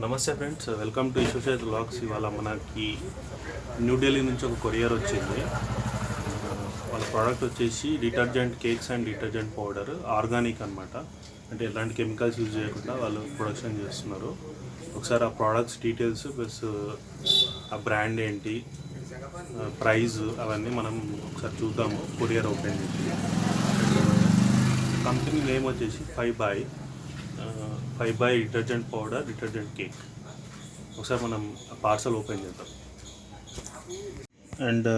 నమస్తే friends, welcome to ఇషోషేత్ vlogs. ఇవాళ మనకి న్యూఢిల్లీ నుంచి ఒక కొరియర్ వచ్చింది. వాళ్ళ ప్రోడక్ట్ వచ్చేసి detergent cakes and detergent powder, organic అనమాట. అంటే ఎలాంటి కెమికల్స్ యూజ్ చేయకుండా వాళ్ళు ప్రొడక్షన్ చేస్తున్నారు. ఒకసారి ఆ ప్రోడక్ట్స్ డీటెయిల్స్ ప్లస్ ఆ బ్రాండ్ ఏంటి, ప్రైస్, అవన్నీ మనం ఒకసారి చూద్దాము. కొరియర్ ఓపెన్ చేసి కంపెనీ నేమ్ వచ్చేసి five by detergent powder, detergent cake. ఒకసారి మనం పార్సల్ ఓపెన్ చేద్దాం. అండ్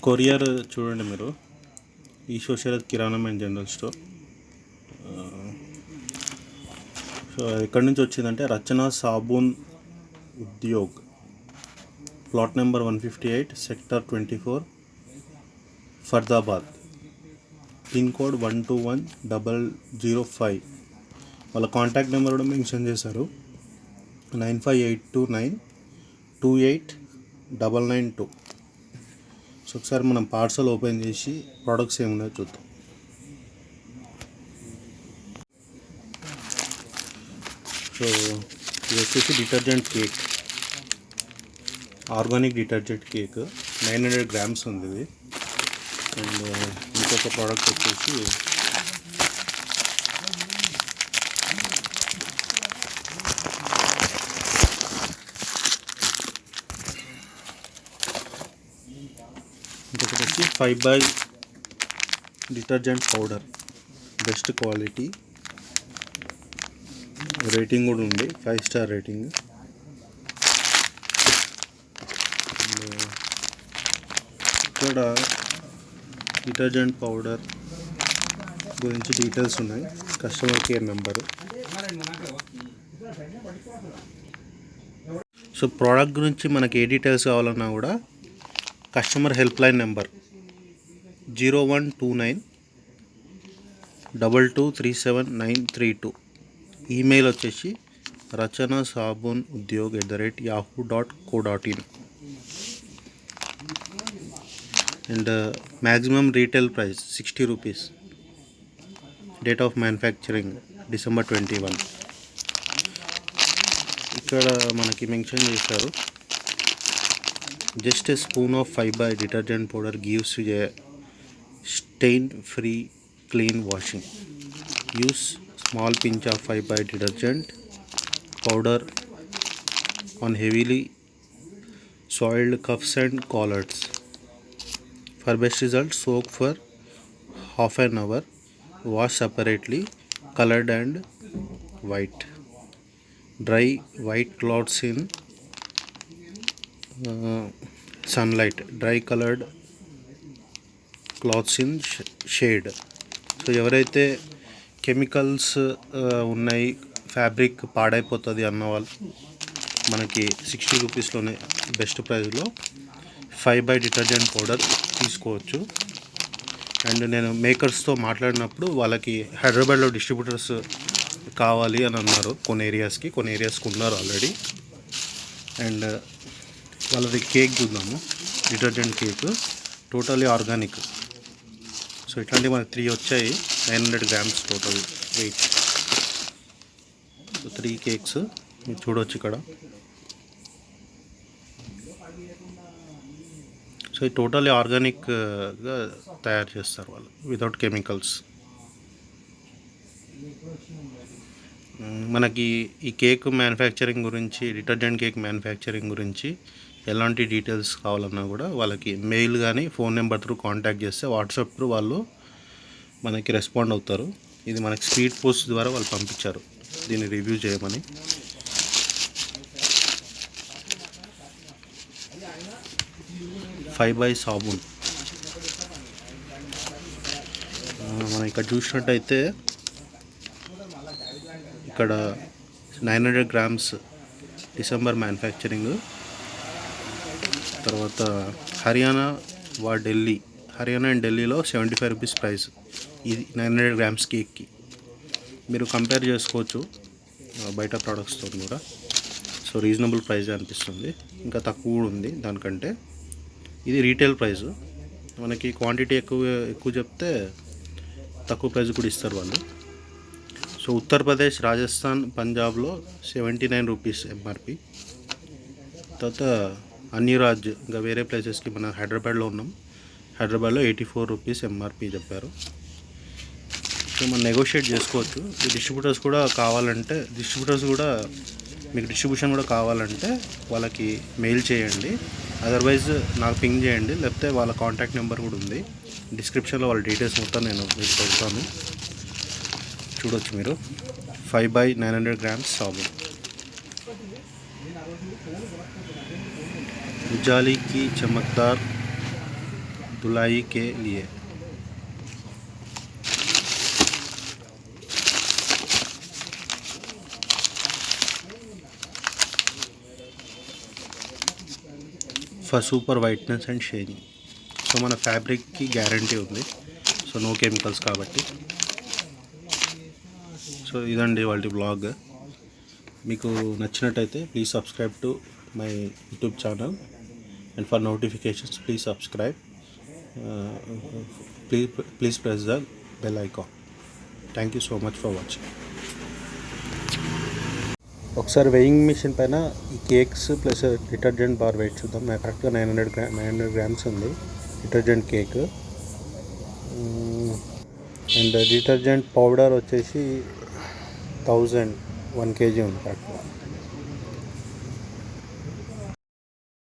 కొరియర్ చూడండి మీరు, ఈ సోషల్ కిరాణం అండ్ జనరల్ స్టోర్. సో ఎక్కడి నుంచి వచ్చిందంటే Rachna Saboon Udyog, plot number 158, sector 24, Faridabad, pin code 121005. వాళ్ళ కాంటాక్ట్ నెంబర్ కూడా మెన్షన్ చేశారు, 9582928992. సో ఒకసారి మనం పార్సల్ ఓపెన్ చేసి ప్రోడక్ట్స్ ఏమున్నాయో చూద్దాం. సో ఇది వచ్చేసి detergent cake, organic detergent cake, 900 grams ఉంది ఇది. అండ్ ఇంకొక ప్రోడక్ట్ వచ్చేసి five by detergent powder, best quality, rating కూడా ఉంది, 5 star రేటింగ్. ఇక్కడ డిటర్జెంట్ పౌడర్ గురించి డీటెయిల్స్ ఉన్నాయి, customer care number. So product గురించి మనకి ఏ డీటెయిల్స్ కావాలన్నా కూడా customer help line number 012922379932. Email వచ్చేసి rachanasabunudyog@yahoo.co.in. And maximum retail price 60 rupees. Date of manufacturing December 21. ఇక్కడ మనకి మెన్షన్ చేశారు, just a spoon of 5 by detergent powder gives you a stain free clean washing. Use small pinch of 5 by detergent powder on heavily soiled cuffs and collars. For best result, soak for half an hour, wash separately, colored and white. Dry white cloths in sunlight, dry colored cloths in shade. So ఎవరైతే chemicals ఉన్నాయి, fabric పాడైపోతుంది అన్న వాళ్ళు మనకి 60 రూపీస్లోనే best ప్రైస్లో 5 by detergent powder తీసుకోవచ్చు. And నేను మేకర్స్తో మాట్లాడినప్పుడు వాళ్ళకి హైదరాబాద్లో డిస్ట్రిబ్యూటర్స్ కావాలి అని అన్నారు, కొన్ని ఏరియాస్కి ఉన్నారు ఆల్రెడీ. అండ్ వాళ్ళది కేక్ చూద్దాము, detergent cake, totally organic. So ఇట్లాంటివి మనకి 3 వచ్చాయి, 900 grams total weight. So 3 cakes మీరు చూడవచ్చు ఇక్కడ. సో ఇది టోటల్లీ ఆర్గానిక్గా తయారు చేస్తారు వాళ్ళు, వితౌట్ కెమికల్స్. మనకి ఈ కేక్ మ్యానుఫ్యాక్చరింగ్ గురించి, డిటర్జెంట్ కేక్ మ్యానుఫ్యాక్చరింగ్ గురించి ఎలాంటి డీటెయిల్స్ కావాలన్నా కూడా వాళ్ళకి మెయిల్ కానీ ఫోన్ నెంబర్ త్రూ కాంటాక్ట్ చేస్తే వాట్సాప్ త్రూ వాళ్ళు మనకి రెస్పాండ్ అవుతారు. ఇది మనకి స్పీడ్ పోస్ట్ ద్వారా వాళ్ళు పంపించారు దీన్ని రివ్యూ చేయమని. ఫైవ్ బై సాబూన్ మనం ఇక్కడ చూసినట్టయితే ఇక్కడ 900 grams డిసెంబర్ మ్యానుఫ్యాక్చరింగ్. తర్వాత హర్యానా అండ్ ఢిల్లీలో 75 రూపీస్ ప్రైస్ ఇది 900 grams కేక్కి. మీరు కంపేర్ చేసుకోవచ్చు బయట ప్రోడక్ట్స్తో కూడా. సో రీజనబుల్ ప్రైస్ అనిపిస్తుంది, ఇంకా తక్కువ కూడా ఉంది దానికంటే. ఇది రీటైల్ ప్రైస్, మనకి క్వాంటిటీ ఎక్కువ చెప్తే తక్కువ ప్రైస్ కూడా ఇస్తారు వాళ్ళు. సో సో ఉత్తరప్రదేశ్, రాజస్థాన్, పంజాబ్లో 79 రూపీస్ ఎంఆర్పి. తర్వాత అన్ని రాజ్ ఇంకా వేరే ప్లేసెస్కి మన హైదరాబాద్లో ఉన్నాం, హైదరాబాద్లో 84 రూపీస్ ఎంఆర్పి చెప్పారు. సో మనం నెగోషియేట్ చేసుకోవచ్చు. ఈ డిస్ట్రిబ్యూటర్స్ కూడా కావాలంటే మీకు డిస్ట్రిబ్యూషన్ కూడా కావాలంటే వాళ్ళకి మెయిల్ చేయండి, అదర్వైజ్ నాకు పింగ్ చేయండి, లేకపోతే వాళ్ళ కాంటాక్ట్ నెంబర్ కూడా ఉంది డిస్క్రిప్షన్లో. వాళ్ళ డీటెయిల్స్ మొత్తం నేను మీకు పెడతాను, చూడొచ్చు మీరు. 5/900 grams साबुन. उजाली की चमकदार धुलाई के लिए for super whiteness and shining. So మన ఫ్యాబ్రిక్కి గ్యారంటీ ఉంది, సో నో కెమికల్స్ కాబట్టి. సో ఇదండి వాళ్ళ బ్లాగ్. మీకు నచ్చినట్టయితే please subscribe to my YouTube channel and for notifications please subscribe. Please press the bell icon. Thank you so much for watching. ఒకసారి weighing machine పైన ఈ cakes plus detergent bar weight చూద్దాం. కరెక్ట్గా 900 grams ఉంది detergent cake. And detergent powder వచ్చేసి 1 kg ఉంది కరెక్ట్గా.